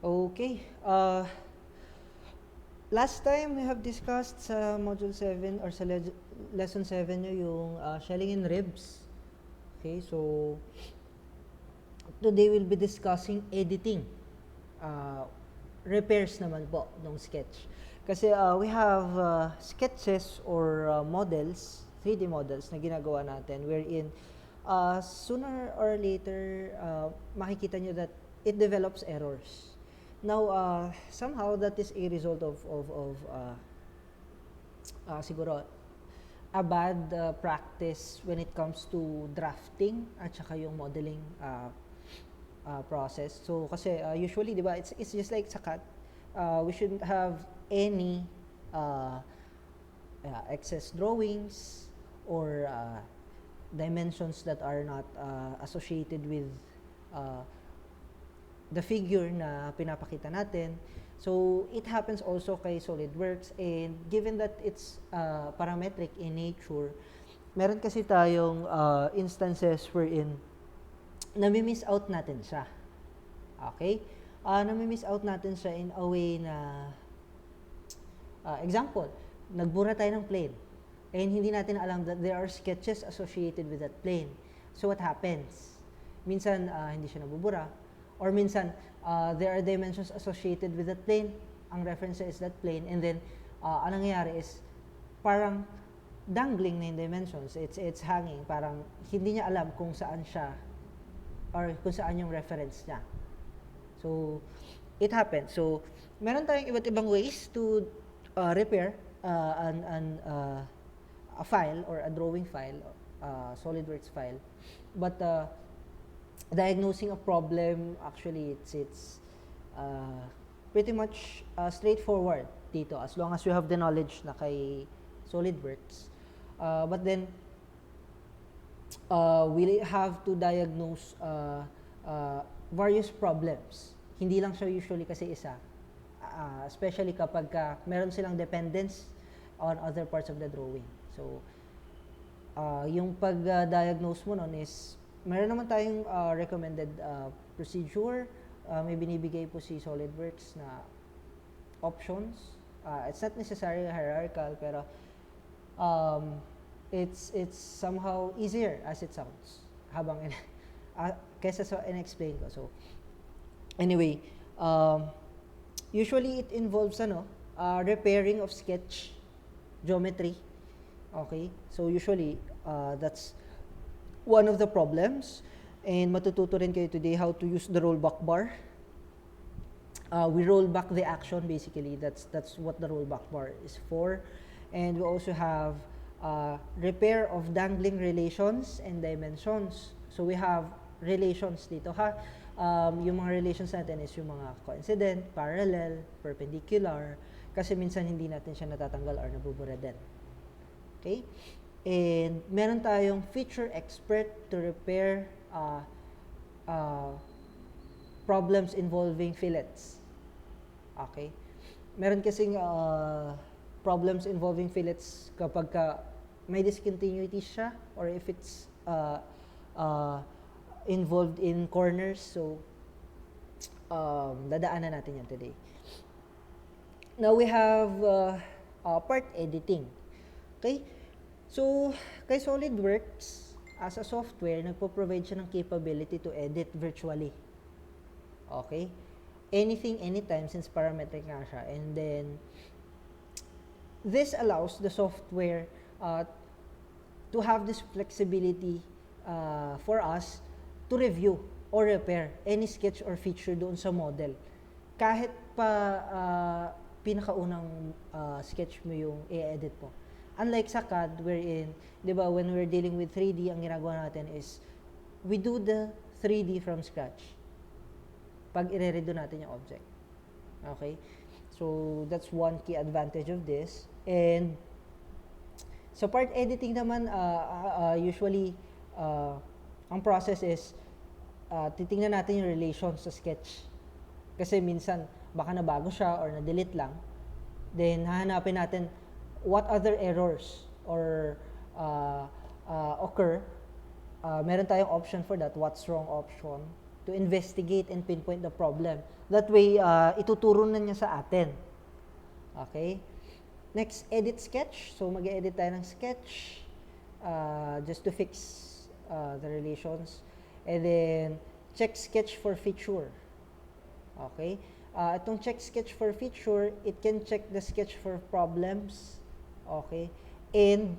Okay. Last time we have discussed sa Module 7 or sa Lesson 7 nyo yung shelling in ribs. Okay, so today we'll be discussing editing. Repairs naman po ng sketch. Kasi we have sketches or models, 3D models na ginagawa natin wherein sooner or later makikita nyo that it develops errors. Now, somehow that is a result of siguro a bad practice when it comes to drafting at saka yung modeling process. So, kasi usually, di ba, it's just like sa CAD. We shouldn't have any excess drawings or dimensions that are not associated with the figure na pinapakita natin. So, it happens also kay SolidWorks, and given that it's parametric in nature, meron kasi tayong instances wherein nami-miss out natin siya. Okay? Nami-miss out natin siya in a way na, example, nagbura tayo ng plane, and hindi natin alam that there are sketches associated with that plane. So, what happens? Minsan, hindi siya nabubura. Or minsan, there are dimensions associated with that plane. Ang reference is that plane. And then, ang nangyayari is, parang dangling na yung dimensions. It's hanging. Parang hindi niya alam kung saan siya or kung saan yung reference niya. So, it happens. So, meron tayong iba't ibang ways to repair a file or a drawing file, SolidWorks file. But, diagnosing a problem, actually, it's pretty much straightforward dito as long as you have the knowledge na kay SolidWorks. But then, we have to diagnose various problems. Hindi lang siya usually kasi isa. Especially kapag meron silang dependence on other parts of the drawing. So, yung pag-diagnose mo nun is meron naman tayong recommended procedure. May binibigay po si SolidWorks na options. It's not necessarily hierarchical, pero it's somehow easier as it sounds habang kaysa sa in-explain ko. So, anyway, usually it involves repairing of sketch geometry. Okay? So, usually, that's one of the problems, and matututo rin kayo today how to use the rollback bar. We roll back the action, basically. That's what the rollback bar is for. And we also have repair of dangling relations and dimensions. So we have relations dito ha. Yung mga relations natin is yung mga coincident, parallel, perpendicular, kasi minsan hindi natin siya natatanggal or nabubura din. Okay? And meron tayong feature expert to repair problems involving fillets. Okay? Meron kasing problems involving fillets kapag may discontinuity siya or if it's involved in corners. So, dadaanan natin yan today. Now, we have part editing. Okay? So, kay SolidWorks, as a software, nagpo-provide siya ng capability to edit virtually. Okay? Anything, anytime, since parametric nga siya. And then, this allows the software to have this flexibility for us to review or repair any sketch or feature doon sa model. Kahit pa pinakaunang sketch mo yung i-edit mo. Unlike sa CAD, wherein, di ba, when we're dealing with 3D, ang ginagawa natin is, we do the 3D from scratch. Pag i-redo natin yung object. Okay? So, that's one key advantage of this. And, sa part editing naman, usually, ang process is, titingnan natin yung relation sa sketch. Kasi minsan, baka nabago siya or na-delete lang. Then, hahanapin natin, what other errors or occur. Meron tayong option for that, what's wrong option. to investigate and pinpoint the problem. That way, ituturo na niya sa atin. Okay? Next, edit sketch. So, mag-edit tayo ng sketch just to fix the relations. And then, check sketch for feature. Okay? Itong check sketch for feature, it can check the sketch for problems. Okay? And,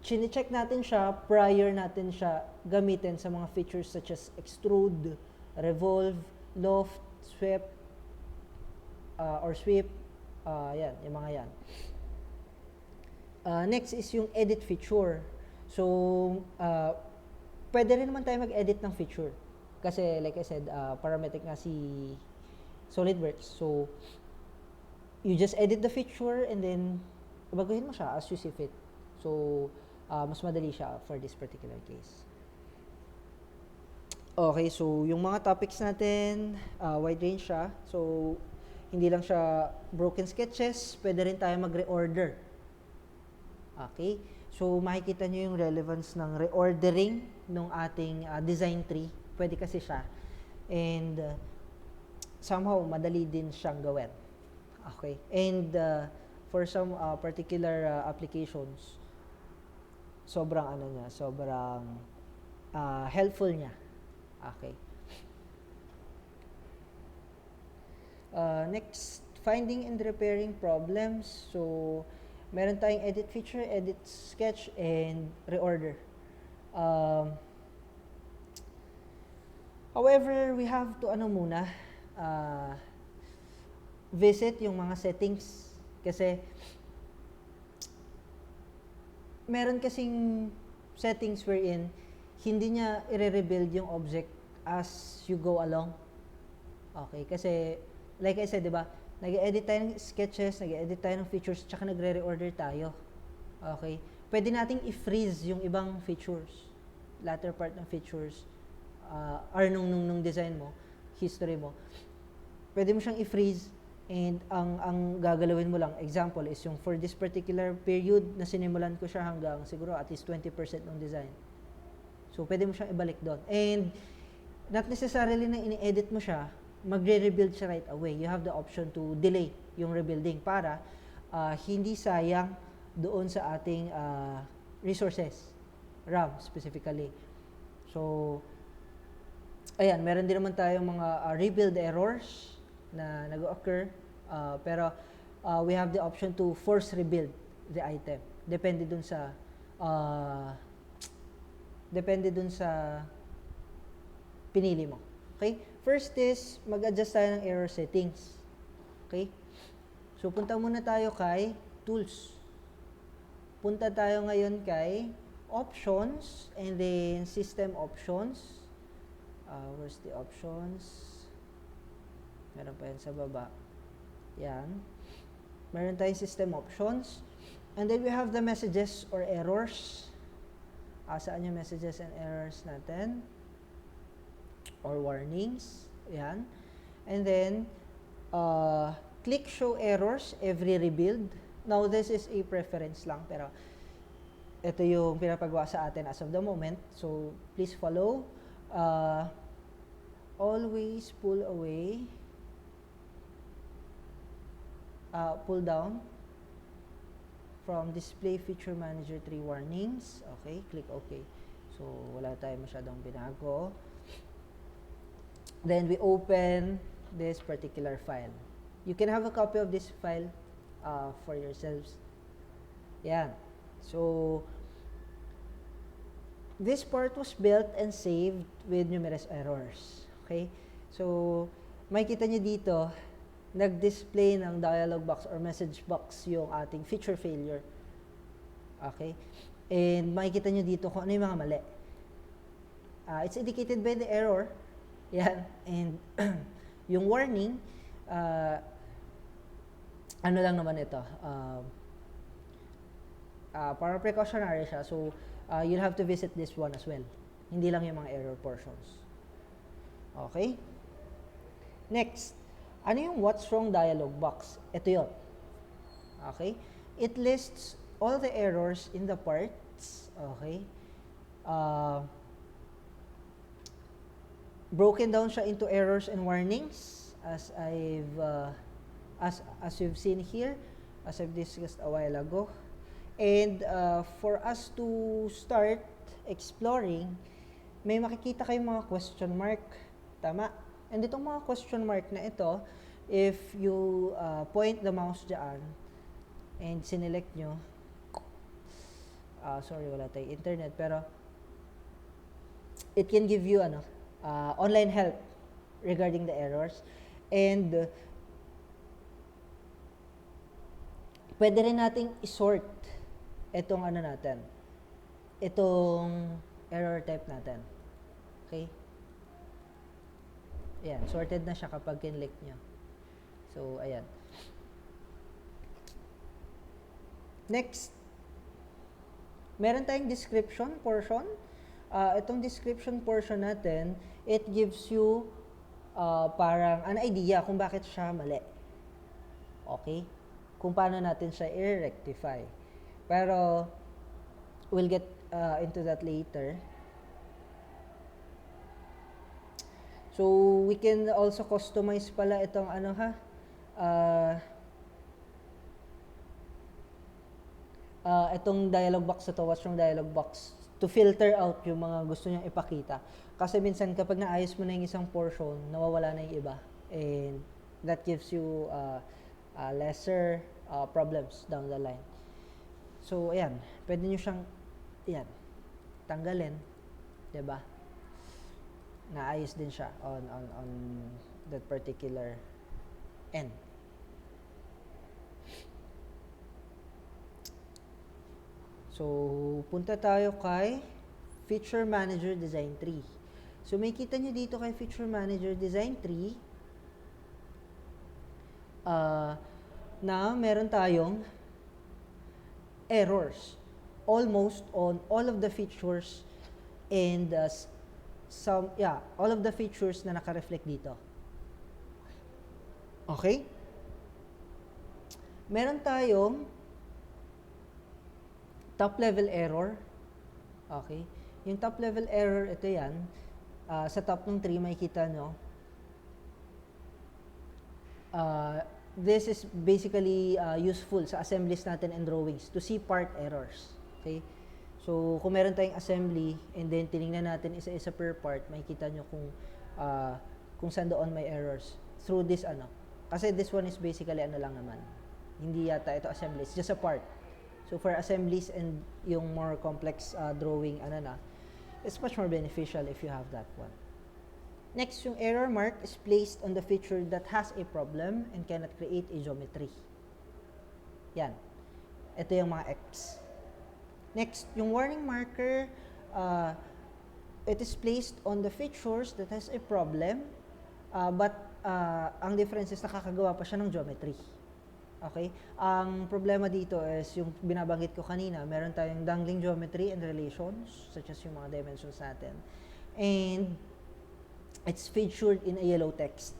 chine-check natin siya prior natin siya gamitin sa mga features such as extrude, revolve, loft, sweep, or sweep. Yan, yung mga yan. Next is yung edit feature. So, pwede rin naman tayo mag-edit ng feature. Kasi, like I said, parametric nga si SolidWorks. So, you just edit the feature and then, baguhin mo siya as you see fit. So, mas madali siya for this particular case. Okay, so yung mga topics natin, wide range siya. So, hindi lang siya broken sketches, pwede rin tayo mag-reorder. Okay, so makikita nyo yung relevance ng reordering ng ating design tree. Pwede kasi siya. And somehow, madali din siyang gawin. Okay, and for some particular applications, sobrang helpful niya. Okay. Next, finding and repairing problems. So, meron tayong edit feature, edit sketch, and reorder. However, we have to visit yung mga settings kasi meron kasing settings wherein hindi niya i-rebuild yung object as you go along. Okay, kasi like I said, 'di ba? Nag-edit tayo ng sketches, nag-edit tayo ng features, tsaka nagre-reorder tayo. Okay? Pwede nating i-freeze yung ibang features. Latter part ng features or nung design mo, history mo. Pwede mo siyang i-freeze. And ang gagalawin mo lang, example, is yung for this particular period na sinimulan ko siya hanggang siguro at least 20% ng design. So, pwede mo siyang ibalik doon. And, not necessarily na ini-edit mo siya, magre-rebuild siya right away. You have the option to delay yung rebuilding para hindi sayang doon sa ating resources, RAM specifically. So, ayan, meron din naman tayong mga rebuild errors na nag-occur, pero we have the option to force rebuild the item. Depende dun sa pinili mo. Okay? First is, mag-adjust tayo ng error settings. Okay? So, punta muna tayo kay Tools. Punta tayo ngayon kay Options, and then System Options. Where's the options? Meron pa yan sa baba. Yan. Meron tayong system options. And then we have the messages or errors. Saan yung messages and errors natin? Or warnings. Yan. And then, click show errors every rebuild. Now, this is a preference lang. Pero, ito yung pinapagawa sa atin as of the moment. So, please follow. Always pull away. Pull down from display feature manager 3 warnings. Okay, click OK. So, wala tayong masyadong binago. Then, we open this particular file. You can have a copy of this file for yourselves. Yan. So, this part was built and saved with numerous errors. Okay? So, makikita nyo dito, nag-display ng dialog box or message box yung ating feature failure. Okay? And makikita nyo dito kung ano yung mga mali. It's indicated by the error. Yan. And yung warning, ano lang naman ito, para precautionary siya. So, you'll have to visit this one as well. Hindi lang yung mga error portions. Okay? Next, ano yung what's wrong dialog box? Ito yun. Okay? It lists all the errors in the parts. Okay? broken down siya into errors and warnings as I've as you've seen here, as I've discussed a while ago. And for us to start exploring, may makikita kayong mga question mark. Tama? And itong mga question mark na ito, if you point the mouse dyan and sinelect nyo, sorry, wala tayong internet, pero it can give you online help regarding the errors. And pwede rin nating isort itong itong error type natin. Okay? Ayan, sorted na siya kapag kinlik nyo. So, ayan. Next, meron tayong description portion. Itong description portion natin, it gives you parang an idea kung bakit siya mali. Okay? Kung paano natin siya i-rectify. Pero, we'll get into that later. So, we can also customize pala itong itong dialog box na to, what's yung dialog box, to filter out yung mga gusto niyang ipakita. Kasi minsan kapag naayos mo na yung isang portion, nawawala na yung iba. And that gives you lesser problems down the line. So, ayan. Pwede nyo siyang, tanggalin. Diba? Naayos din siya on that particular end. So, punta tayo kay Feature Manager Design Tree. So, may kita nyo dito kay Feature Manager Design Tree na meron tayong errors almost on all of the features and all of the features na naka-reflect dito. Okay? Meron tayong top level error. Okay? Yung top level error, ito yan. Sa top ng tree, makikita nyo. This is basically useful sa assemblies natin and drawings to see part errors. Okay? So, kung meron tayong assembly and then tinignan natin isa-isa per part, makikita nyo kung saan doon may errors through this Kasi this one is basically lang naman. Hindi yata ito assembly. It's just a part. So, for assemblies and yung more complex drawing, it's much more beneficial if you have that one. Next, yung error mark is placed on the feature that has a problem and cannot create a geometry. Yan. Ito yung mga X. Next, yung warning marker, it is placed on the features that has a problem, but ang difference is nakakagawa pa siya ng geometry. Okay? Ang problema dito is yung binabanggit ko kanina, meron tayong dangling geometry and relations, such as yung mga dimensions natin. And it's featured in a yellow text.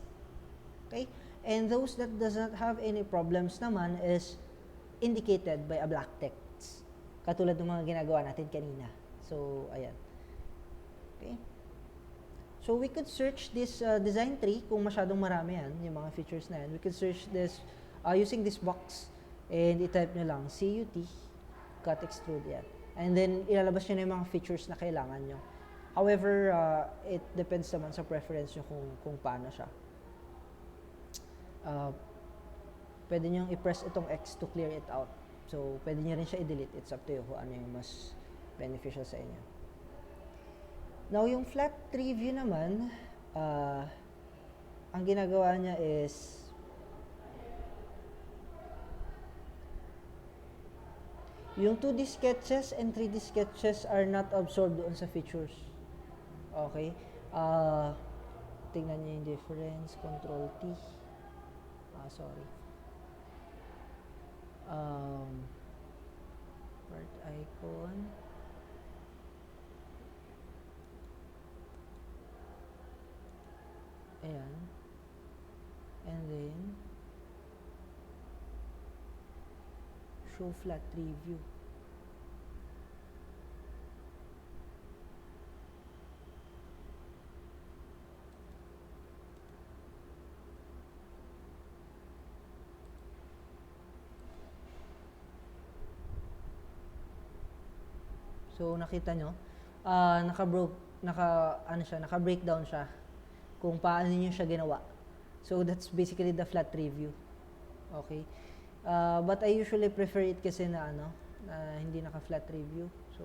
Okay? And those that does not have any problems naman is indicated by a black text. Katulad ng mga ginagawa natin kanina. So, ayan. Okay? So, we could search this design tree kung masyadong marami yan, yung mga features na yan. We could search this using this box and i-type nyo lang CUT, cut extrude yan. And then, ilalabas nyo na yung mga features na kailangan nyo. However, it depends naman sa preference nyo kung paano siya. Pwede nyo i-press itong X to clear it out. So, pwede nyo rin siya i-delete. It's up to you kung ano yung mas beneficial sa inyo. Now, yung flat tree view naman, ang ginagawa niya is yung 2D sketches and 3D sketches are not absorbed doon sa features. Okay? Tingnan niyo yung difference. Control T. Sorry. Part icon. Ayan. And then, show flat tree view. So, nakita nyo, naka-breakdown siya kung paano nyo siya ginawa. So, that's basically the flat review. Okay? But I usually prefer it kasi na hindi naka-flat review. So,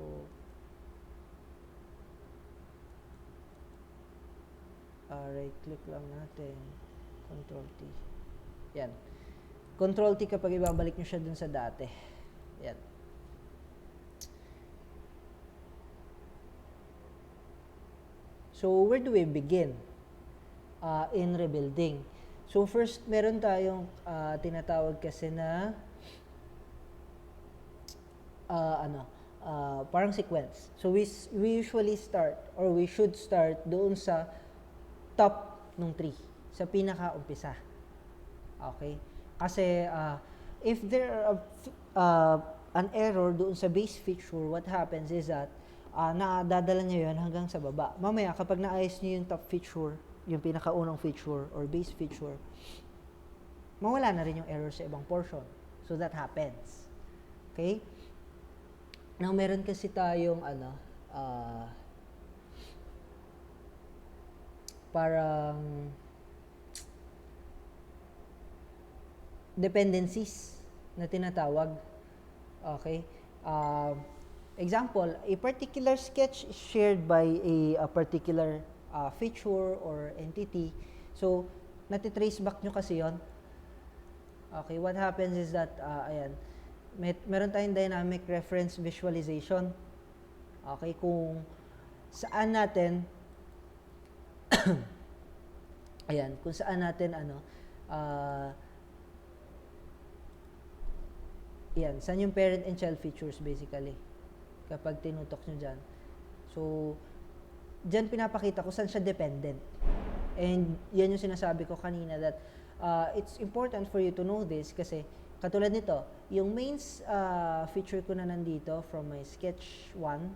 right-click lang natin. Control-T. Yan. Control-T kapag ibabalik nyo siya dun sa dati. Yan. So, where do we begin in rebuilding? So, first, meron tayong tinatawag kasi na parang sequence. So, we usually start or we should start doon sa top ng tree, sa pinaka-umpisa. Okay? Kasi, if there are an error doon sa base feature, what happens is that nadadala nyo yun hanggang sa baba. Mamaya, kapag naayos nyo yung top feature, yung pinakaunang feature or base feature, mawala na rin yung error sa ibang portion. So, that happens. Okay? Now, meron kasi tayong parang dependencies na tinatawag. Okay? Example, a particular sketch is shared by a particular feature or entity. So, natitrace back nyo kasi yon. Okay, what happens is that, meron tayong dynamic reference visualization. Okay, kung saan natin, kung saan natin, saan yung parent and child features basically. Kapag tinutok nyo dyan. So, dyan pinapakita ko saan siya dependent. And yan yung sinasabi ko kanina that it's important for you to know this kasi katulad nito, yung mains feature ko na nandito from my sketch 1,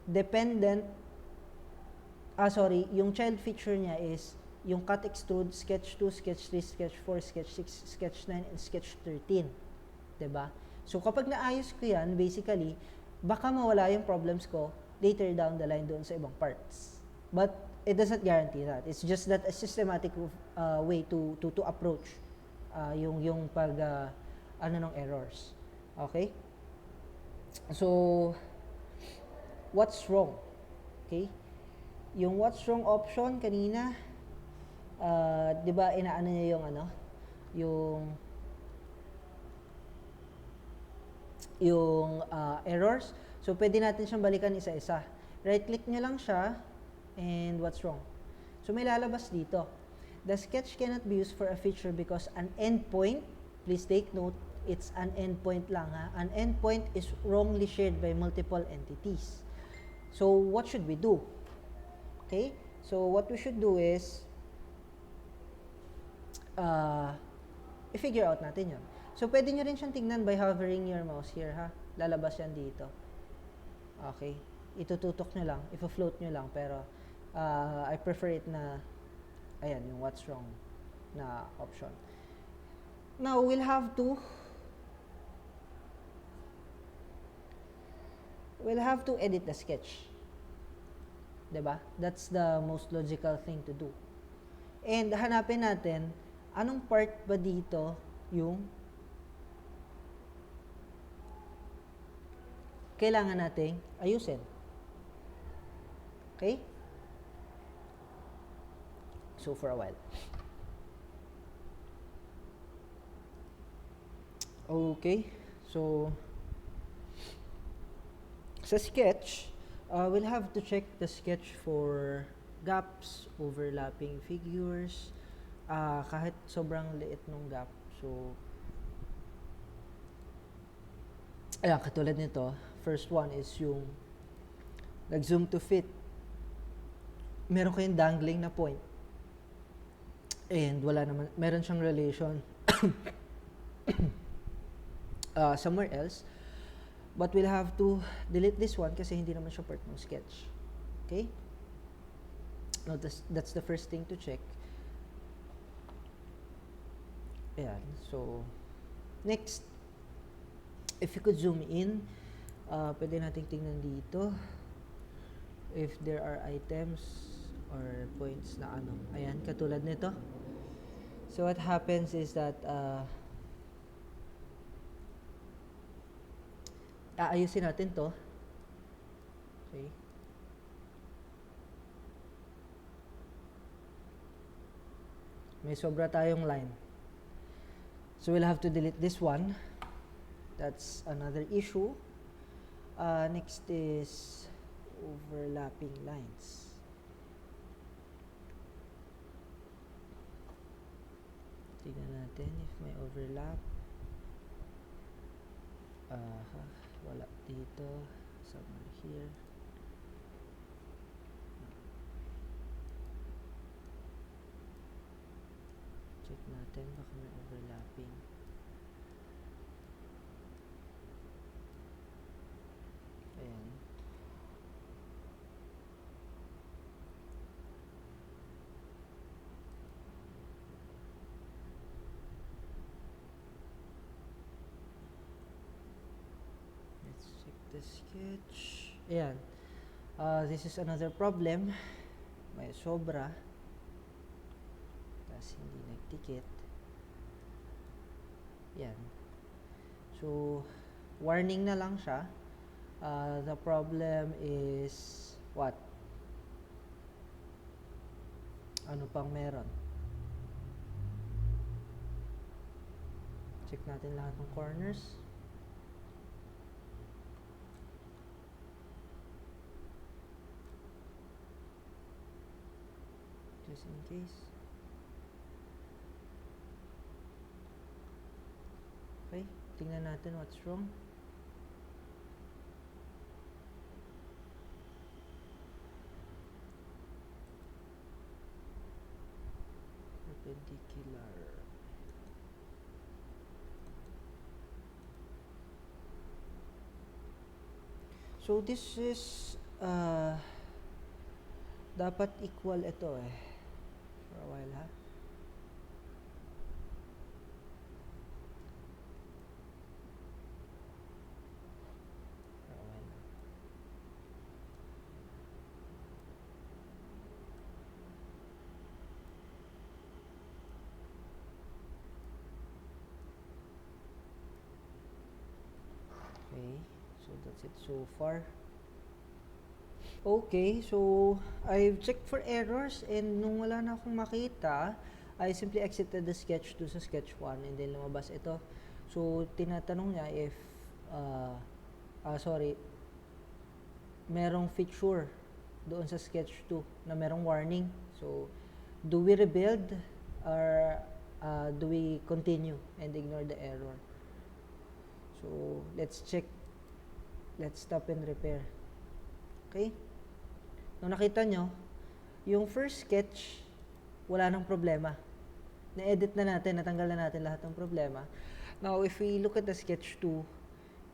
dependent, yung child feature niya is yung cut extrude, sketch 2, sketch 3, sketch 4, sketch 6, sketch 9, and sketch 13. Diba? So, kapag naayos ko yan, basically, baka mawala yung problems ko later down the line doon sa ibang parts. But it doesn't guarantee that. It's just that a systematic way to approach yung pag ng errors. Okay? So, what's wrong? Okay? Yung what's wrong option kanina, 'di ba inaano niya yung errors. So, pwede natin siyang balikan isa-isa. Right-click nyo lang siya, and what's wrong? So, may lalabas dito. The sketch cannot be used for a feature because an endpoint, please take note, it's an endpoint lang ha. An endpoint is wrongly shared by multiple entities. So, what should we do? Okay? So, what we should do is, i-figure out natin yun. So, pwede nyo rin siyang tingnan by hovering your mouse here, ha? Lalabas yan dito. Okay? Itututok nyo lang, ifo-float nyo lang, pero I prefer it na, yung what's wrong na option. Now, we'll have to edit the sketch. Diba? That's the most logical thing to do. And hanapin natin, anong part ba dito yung kailangan nating ayusin. Okay? So, for a while. Okay. So, sa sketch, we'll have to check the sketch for gaps, overlapping figures, kahit sobrang liit nung gap. So, katulad nito, first one is yung nag-zoom to fit. Meron kayong dangling na point. And wala naman, meron siyang relation somewhere else. But we'll have to delete this one kasi hindi naman siya part ng sketch. Okay? Now, that's the first thing to check. Ayan. So, next, if you could zoom in, Pwede nating tingnan dito if there are items or points na ano. Ayan, katulad nito. So what happens is that aayusin natin to. Okay. May sobra tayong line. So we'll have to delete this one. That's another issue. Next is overlapping lines. Tingnan natin if may overlap. Wala dito. Somewhere here. Check natin baka may overlapping. Ayan. Let's check the sketch. Ayan. This is another problem. May sobra. Tapos hindi nagtikit. Yan. So, warning na lang siya. The problem is what? Ano pang meron? Check natin lahat ng corners. Just in case. Okay, tingnan natin what's wrong. Perpendicular. So this is dapat equal ito for a while ha. Okay, so that's it so far. Okay, so I've checked for errors and nung wala na akong makita, I simply exited the sketch 2 sa sketch 1 and then lumabas ito. So tinatanong niya if merong feature doon sa sketch 2 na merong warning. So do we rebuild or do we continue and ignore the error? So let's check. Let's stop and repair. Okay? Nung nakita nyo, yung first sketch, wala nang problema. Na-edit na natin, natanggal na natin lahat ng problema. Now, if we look at the sketch 2,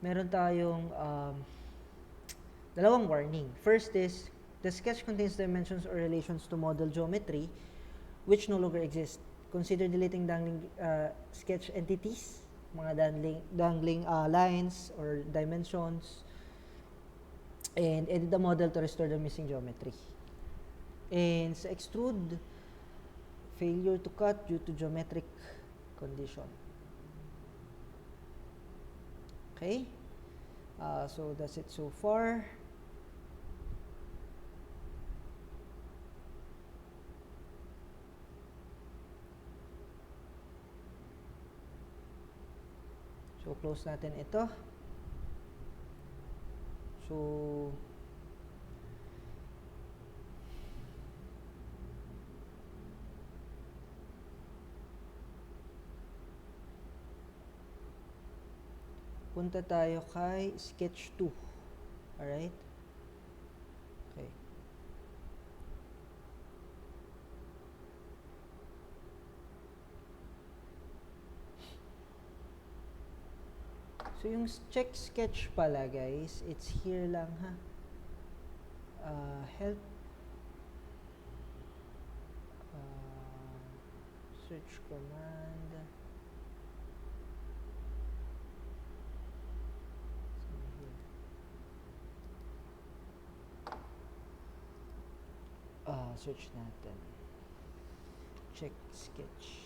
meron tayong dalawang warning. First is, the sketch contains dimensions or relations to model geometry which no longer exist. Consider deleting dangling sketch entities, mga dangling lines or dimensions, and edit the model to restore the missing geometry. And sa extrude, failure to cut due to geometric condition. Okay? So that's it so far. So close natin ito. So punta tayo kay sketch 2. Alright? Okay. So yung check sketch pala guys, it's here lang ha. Help. Search command. Search natin. Check sketch.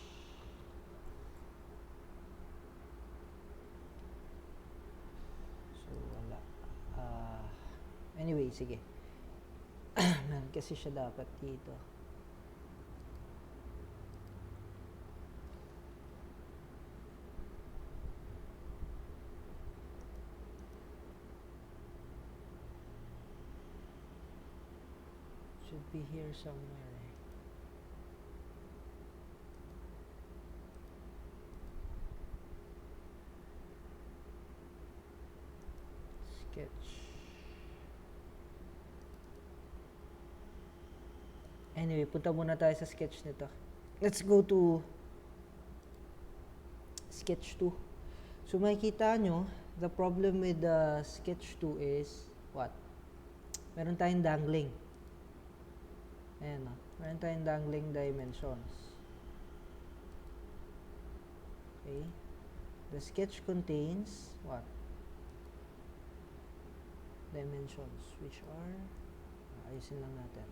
So, wala. Anyway, sige. Meron kasi siya dapat dito. Should be here somewhere. Sketch. Anyway, punta muna tayo sa sketch nito. Let's go to sketch 2. So makikita nyo, the problem with the sketch 2 is what? Meron tayong dangling. Ayan o. Meron tayong dangling dimensions. Okay. The sketch contains what? Dimensions, which are, ayusin lang natin.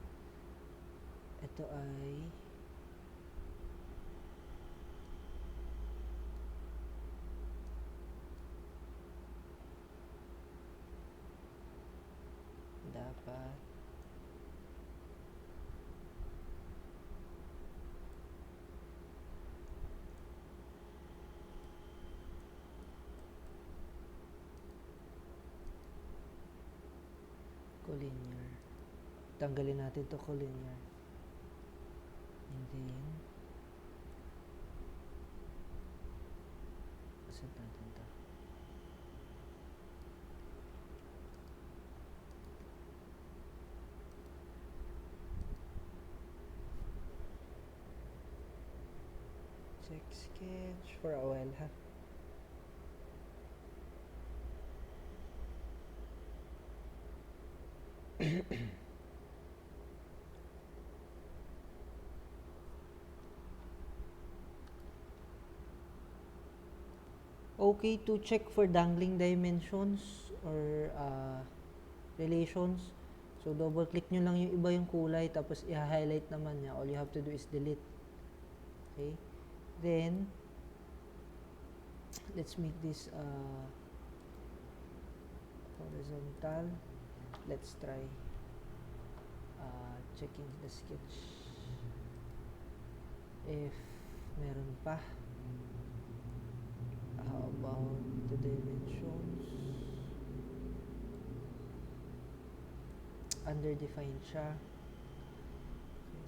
Ito ay dapat collinear. Tanggalin natin to collinear. And then set natin to. Check sketch for a while, ha? Okay to check for dangling dimensions or relations. So, double click nyo lang yung iba yung kulay, tapos i-highlight naman niya. All you have to do is delete. Okay? Then, let's make this horizontal. Let's try checking the sketch. If meron pa. How about the dimensions? Underdefined siya. Okay,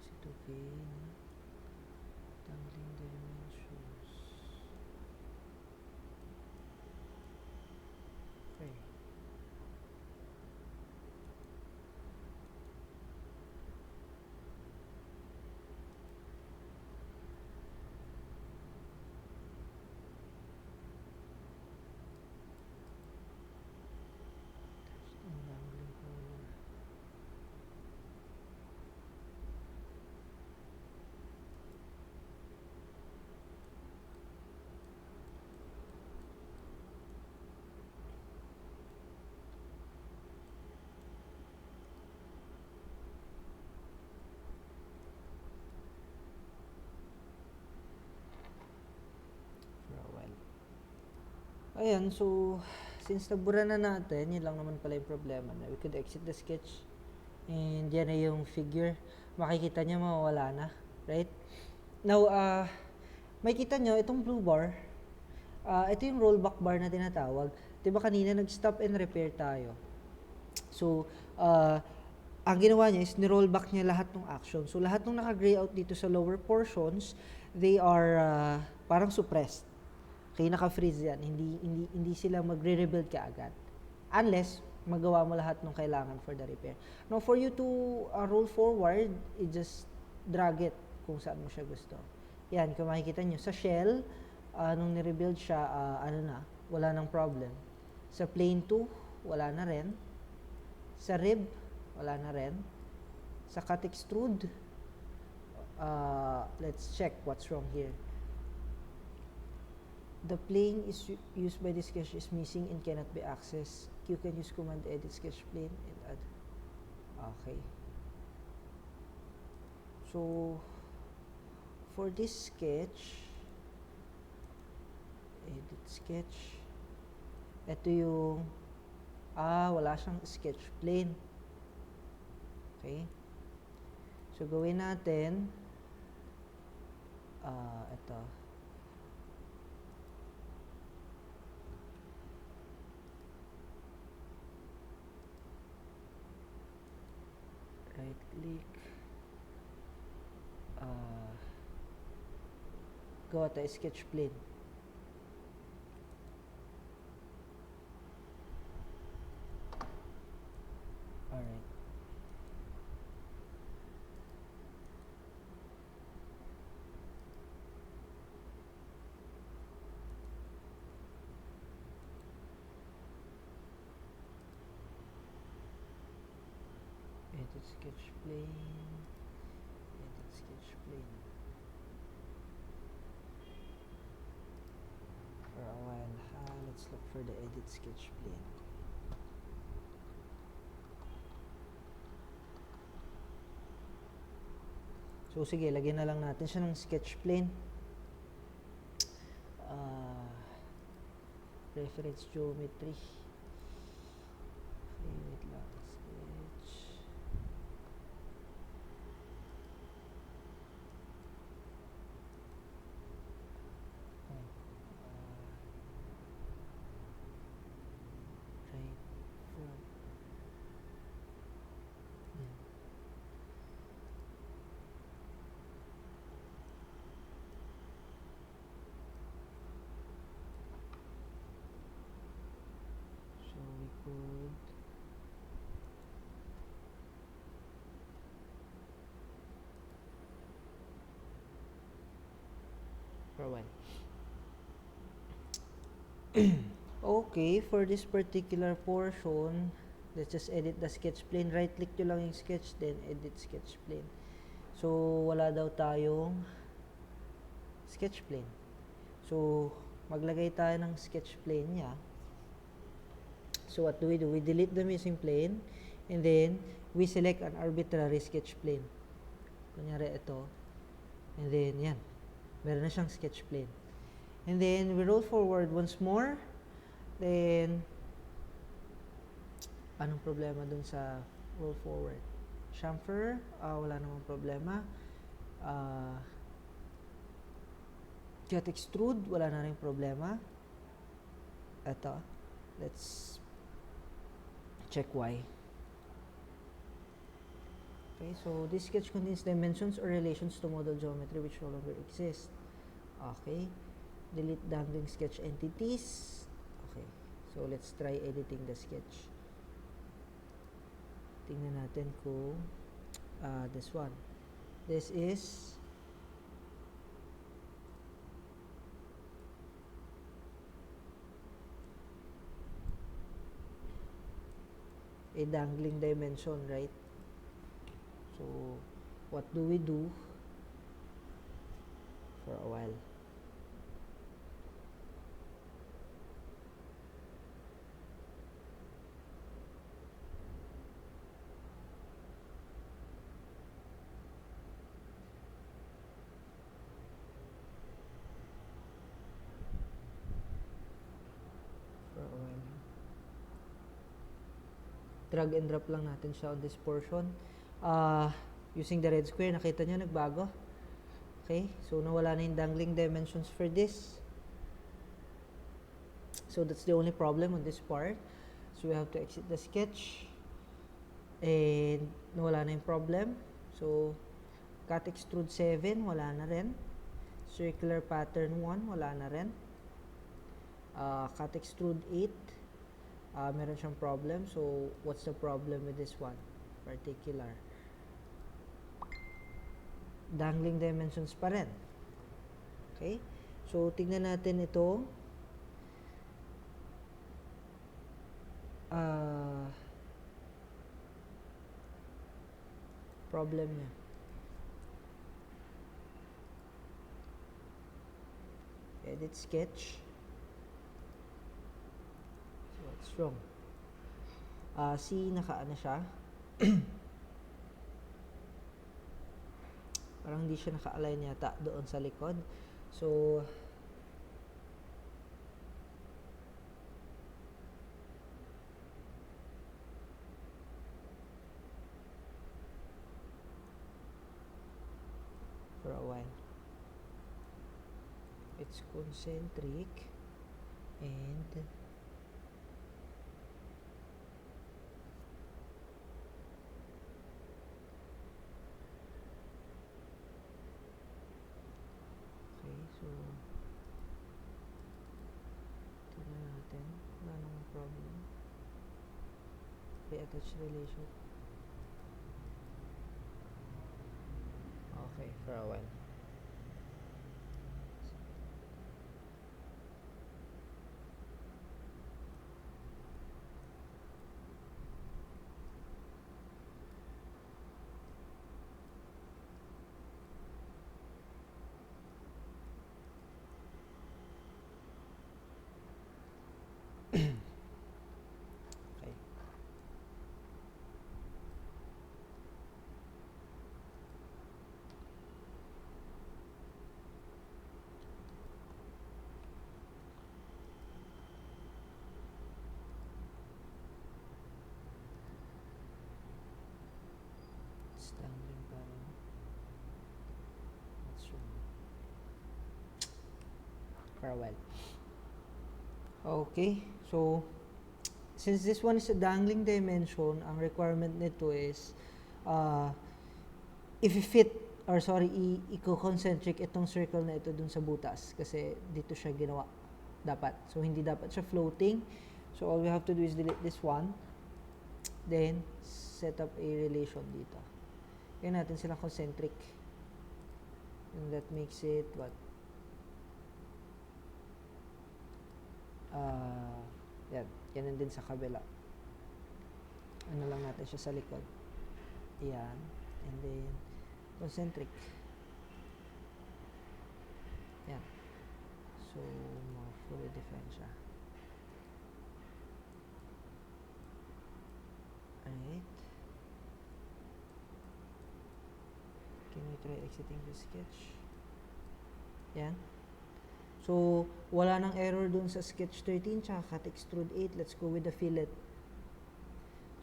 so okay, dangling dimensions. Okay. Ayan, so since nabura na natin, yun lang naman pala yung problema na we could exit the sketch and yan na yung figure. Makikita nyo mawawala na, right? Now, makikita nyo itong blue bar, ito yung rollback bar na tinatawag. Diba kanina nag-stop and repair tayo? So, ang ginawa niya is ni-rollback niya lahat ng action. So, lahat ng naka-gray out dito sa lower portions, they are parang suppressed. Okay, naka-freeze yan. Hindi sila magre-rebuild kaagad. Unless, magawa mo lahat ng kailangan for the repair. Now, for you to roll forward, you just drag it kung saan mo siya gusto. Yan, kung makikita nyo, sa shell, nung ni-rebuild siya, wala nang problem. Sa plane 2, wala na rin. Sa rib, wala na rin. Sa cut extrude, let's check what's wrong here. The plane used by the sketch is missing and cannot be accessed. You can use command edit sketch plane and add. Okay. So, for this sketch, edit sketch. Ito yung, wala siyang sketch plane. Okay. So, gawin natin, ito. Right click. Gawa tayo sketch plane. Alright. Edit sketch plane. Edit sketch plane. For a while, let's look for the edit sketch plane. So, sige, lagyan na lang natin siya ng sketch plane. Reference geometry. Okay, wait lang. Sketch. Right front. So we could for a while. Okay, for this particular portion, let's just edit the sketch plane. Right click nyo lang yung sketch, then edit sketch plane. So, wala daw tayong sketch plane. So, maglagay tayo ng sketch plane niya. So, what do? We delete the missing plane, and then, we select an arbitrary sketch plane. Kunyari ito. And then, yan. Meron na siyang sketch plane. And then, we roll forward once more. Then, anong problema dun sa roll forward? Chamfer, wala namang problema. Cut extrude, wala na rin problema. Ito, let's check why. Okay, so this sketch contains dimensions or relations to model geometry which no longer exist. Okay, delete dangling sketch entities. Okay, so let's try editing the sketch. Tingnan natin kung this one. This is a dangling dimension, right? So, what do we do for a while? Drag and drop lang natin siya on this portion. Using the red square, nakita nyo, nagbago. Okay, so nawala na yung dangling dimensions for this. So that's the only problem on this part. So we have to exit the sketch. And nawala na yung problem. So, cut extrude 7, wala na rin. Circular pattern 1, wala na rin. Cut extrude 8, meron siyang problem. So, what's the problem with this one? Particular. Dangling dimensions pa rin. Okay? So, tignan natin ito. Problem niya. Edit sketch. So, what's wrong? Nakaano siya. Parang hindi siya naka-align yata doon sa likod. So, for a while, it's concentric and so, tignan natin. Wala namang problem. Reattach relation. Okay, for a while. Okay. It's dangling pa rin. That's wrong. For a while. Okay, so since this one is a dangling dimension, ang requirement nito is if i-fit, or sorry, i-concentric itong circle na ito dun sa butas kasi dito siya ginawa dapat. So, hindi dapat siya floating. So, all we have to do is delete this one, then set up a relation dito. Yan natin silang concentric. And that makes it what? Yan. Yan din sa kabila. Ano lang natin siya sa likod. Yan. And then, concentric. Yan. So, fully define siya. Alright. Can we try exiting the sketch? Yan. So, wala nang error dun sa sketch 13 tsaka cut extrude 8. Let's go with the fillet.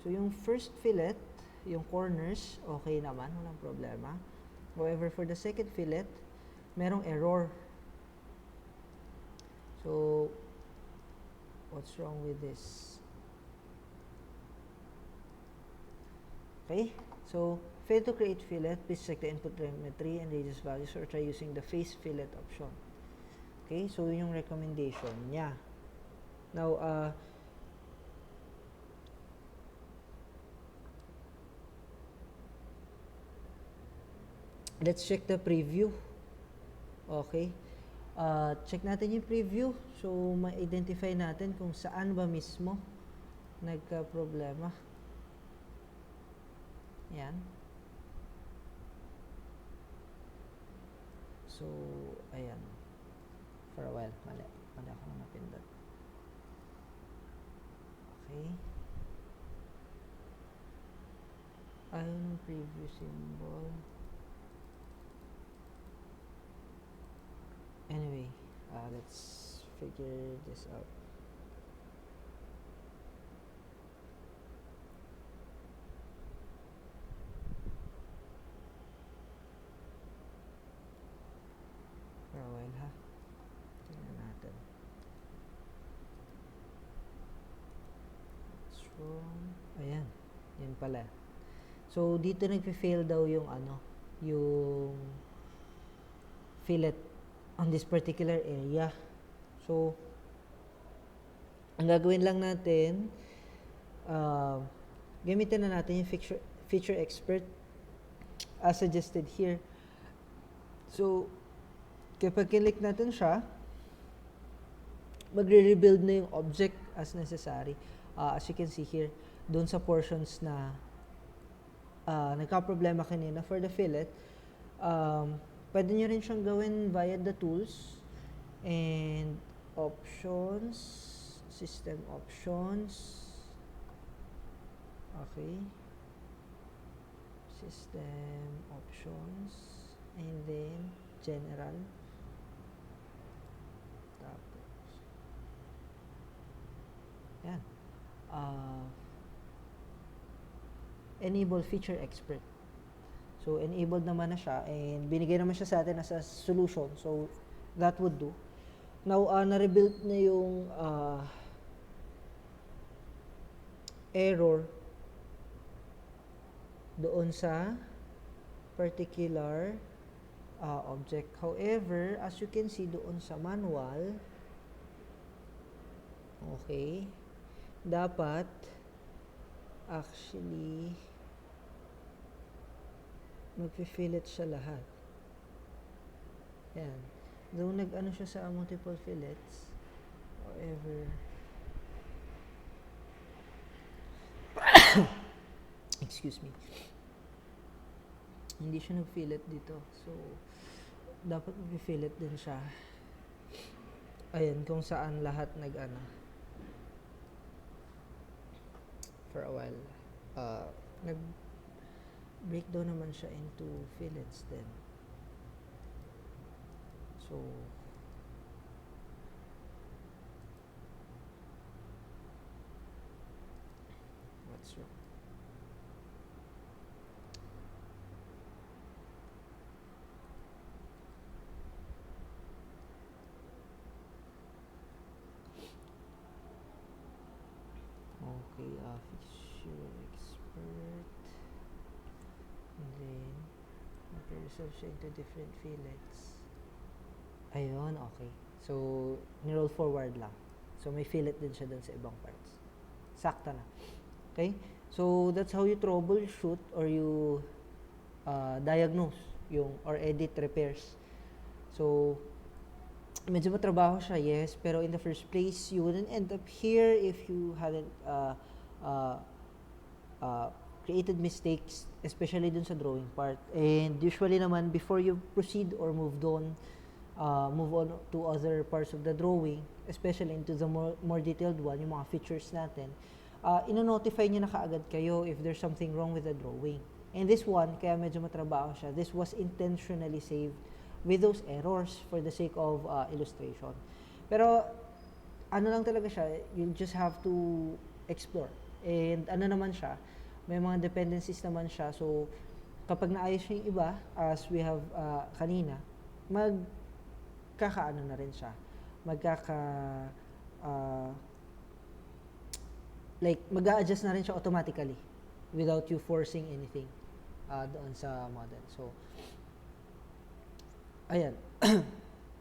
So, yung first fillet, yung corners, okay naman, walang problema. However, for the second fillet, merong error. So, what's wrong with this? Okay, so, fail to create fillet, please check the input geometry and radius values or try using the face fillet option. Okay, so yung recommendation niya. Now, let's check the preview. Okay, check natin yung preview. So, ma-identify natin kung saan ba mismo nagka-problema. Yan. So, ayan. For a while, mali ako na napindot. Okay. Ayaw ng preview symbol. Anyway, let's figure this out. For a while, ha? Tingnan natin. What's wrong? Ayan. Yan pala. So, dito nagpe-fail daw yung yung fillet on this particular area. So, ang gagawin lang natin, gamitin na natin yung feature expert as suggested here. So, kapag click natin siya, magre-rebuild na yung object as necessary. As you can see here, doon sa portions na nagka-problema kanina for the fillet, pwede nyo rin siyang gawin via the tools and options, system options, okay, system options, and then general, tapos yan, enable feature expert. So enabled naman na siya and binigay naman siya sa atin as a solution, so that would do. Now na-rebuild na yung error doon sa particular object. However, as you can see doon sa manual, okay, dapat actually magfi-fillet siya lahat. Yan. Though nag-ano siya sa multiple fillets, however, excuse me, hindi siya nag-fillet dito. So, dapat mag-fillet din siya. Ayan, kung saan lahat nag-ano. For a while. Nag-breakdown naman siya into fillets din. So, what's wrong? Okay, feature expert, and then resolve siya into different fillets. Ayun, okay. So, ni-roll forward lang. So, may fillet din siya dun sa ibang parts. Sakto na. Okay? So, that's how you troubleshoot or you diagnose yung or edit repairs. So, medyo matrabaho siya, yes, pero in the first place, you wouldn't end up here if you hadn't created mistakes, especially dun sa drawing part. And usually naman, before you proceed or move on to other parts of the drawing, especially into the more detailed one, yung mga features natin, ino-notify niyo na kaagad kayo if there's something wrong with the drawing. And this one, kaya medyo matrabaho siya, this was intentionally saved with those errors for the sake of illustration. Pero, ano lang talaga siya, you just have to explore. And ano naman siya, may mga dependencies naman siya. So, kapag naayos yung iba, as we have kanina, magkakaano na rin siya. Mag-a-adjust na rin siya automatically without you forcing anything doon sa model. So, ayan.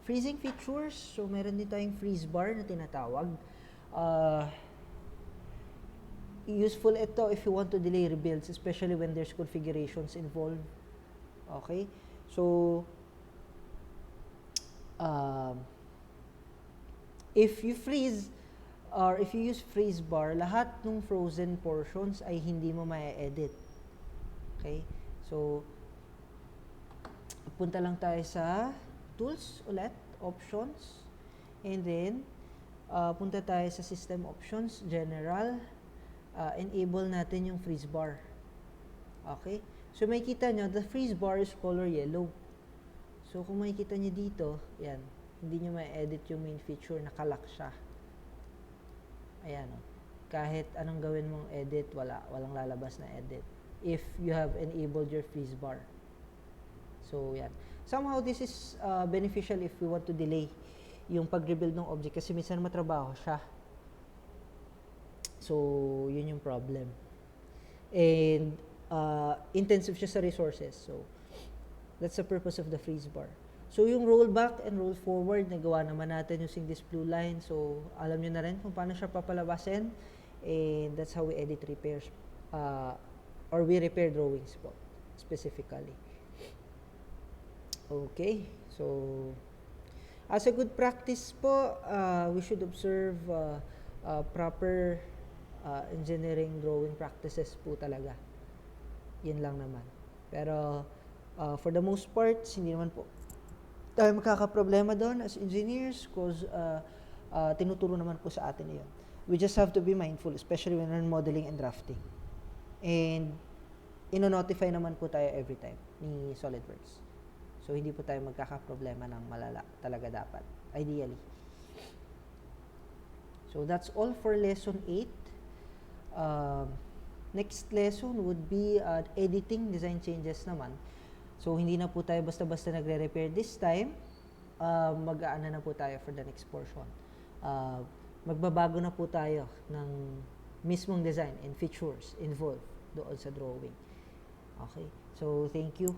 Freezing features. So, meron din tayong freeze bar na tinatawag. Useful ito if you want to delay rebuilds, especially when there's configurations involved. Okay? So, if you freeze or if you use freeze bar, lahat ng frozen portions ay hindi mo ma-edit. Okay? So, punta lang tayo sa tools ulit, options, and then punta tayo sa system options, general, enable natin yung freeze bar. Okay? So, makikita nyo, the freeze bar is color yellow. So, kung makikita nyo dito, yan, hindi nyo ma-edit yung main feature, nakalock siya. Ayan, oh. Kahit anong gawin mong edit, walang lalabas na edit if you have enabled your freeze bar. So, yan. Somehow, this is beneficial if we want to delay yung pag-rebuild ng object kasi minsan matrabaho siya. So, yun yung problem. And, intensive siya sa resources. So, that's the purpose of the freeze bar. So, yung roll back and roll forward, nagawa naman natin using this blue line. So, alam nyo na rin kung paano siya papalabasin. And that's how we edit repairs. Or we repair drawings po, specifically. Okay. So, As a good practice po, we should observe proper engineering drawing practices po talaga. Yan lang naman. Pero for the most part, hindi naman po tayo magkakaproblema doon as engineers because tinuturo naman po sa atin yun. We just have to be mindful, especially when we're modeling and drafting. And ino-notify naman po tayo every time ni SolidWorks. So, hindi po tayo magkakaproblema ng malala talaga dapat, ideally. So, that's all for lesson 8. Next lesson would be editing design changes naman. So, hindi na po tayo basta-basta nagre-repair this time. Mag-aana na po tayo for the next portion. Magbabago na po tayo ng mismong design and features involved doon sa drawing. Okay. So, thank you.